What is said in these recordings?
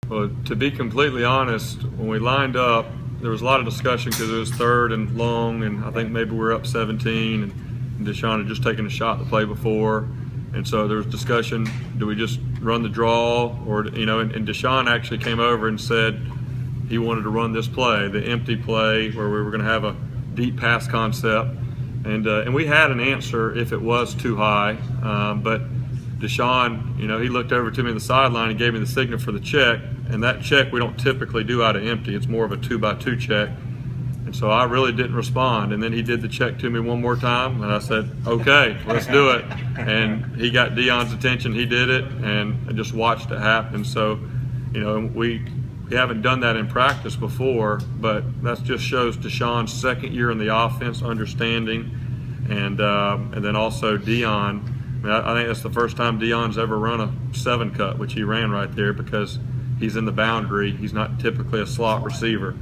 Well, to be completely honest, when we lined up, there was a lot of discussion because it was third and long, and I think maybe we were up 17, and Deshaun had just taken a shot the play before, and so there was discussion: do we just run the draw, or And Deshaun actually came over and said he wanted to run this play, the empty play, where we were going to have a deep pass concept, and we had an answer if it was too high, but Deshaun, he looked over to me on the sideline and gave me the signal for the check, and that check we don't typically do out of empty. It's more of a 2x2 check, and so I really didn't respond. And then he did the check to me one more time, and I said, okay, let's do it. And he got Deon's attention, he did it, and I just watched it happen. So, we haven't done that in practice before, but that just shows Deshaun's second year in the offense, understanding, and then also Deon. I think that's the first time Deon's ever run a 7-cut, which he ran right there because he's in the boundary. He's not typically a slot receiver.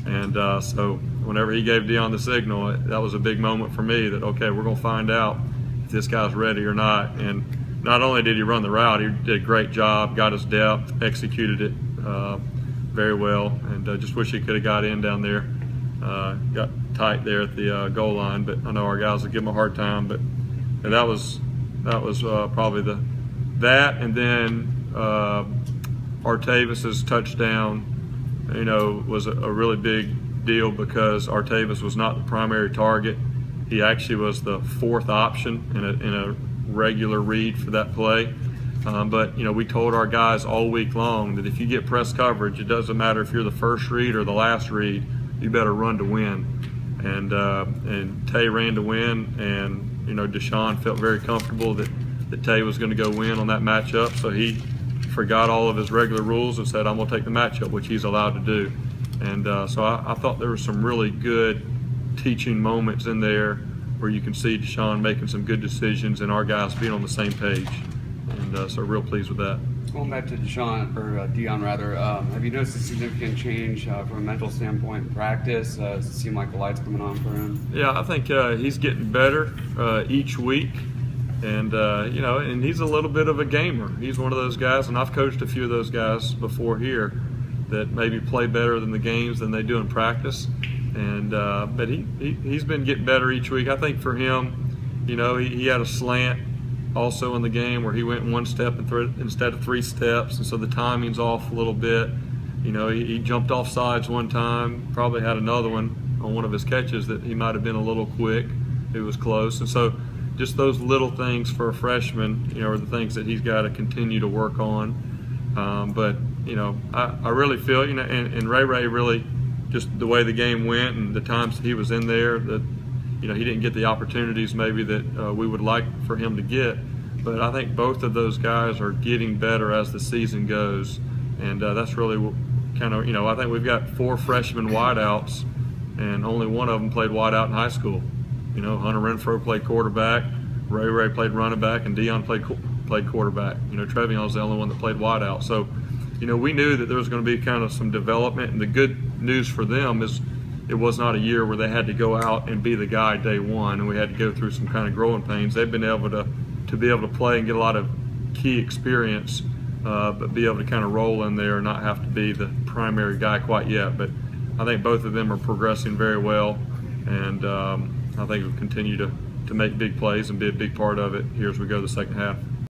And so whenever he gave Deon the signal, that was a big moment for me that, okay, we're going to find out if this guy's ready or not. And not only did he run the route, he did a great job, got his depth, executed it very well. And just wish he could have got in down there. Got tight there at the goal line, but I know our guys will give him a hard time. But that was probably that, and then Artavis's touchdown, was a really big deal because Artavis was not the primary target. He actually was the fourth option in a regular read for that play. But we told our guys all week long that if you get press coverage, it doesn't matter if you're the first read or the last read, you better run to win. And Tay ran to win, and Deshaun felt very comfortable that Tay was going to go win on that matchup, so he forgot all of his regular rules and said, I'm going to take the matchup, which he's allowed to do. And so I thought there were some really good teaching moments in there where you can see Deshaun making some good decisions and our guys being on the same page. And so real pleased with that. Going back to Deon rather, have you noticed a significant change from a mental standpoint in practice? Does it seem like the light's coming on for him? Yeah, I think he's getting better each week, and and he's a little bit of a gamer. He's one of those guys, and I've coached a few of those guys before here that maybe play better than the games than they do in practice. And but he's been getting better each week. I think for him, he had a slant also in the game where he went one step instead of 3 steps, and so the timing's off a little bit. He jumped off sides one time, probably had another one on one of his catches that he might have been a little quick. It was close, and so just those little things for a freshman, are the things that he's got to continue to work on. But I really feel, and Ray really, just the way the game went and the times he was in there, that he didn't get the opportunities maybe that we would like for him to get. But I think both of those guys are getting better as the season goes. And that's really kind of, I think we've got 4 freshman wideouts, and only one of them played wideout in high school. Hunter Renfro played quarterback, Ray played running back, and Deon played quarterback. Trevion was the only one that played wideout. So, we knew that there was going to be kind of some development, and the good news for them is it was not a year where they had to go out and be the guy day one, and we had to go through some kind of growing pains. They've been able to be able to play and get a lot of key experience, but be able to kind of roll in there and not have to be the primary guy quite yet. But I think both of them are progressing very well, and I think we'll continue to make big plays and be a big part of it here as we go the second half.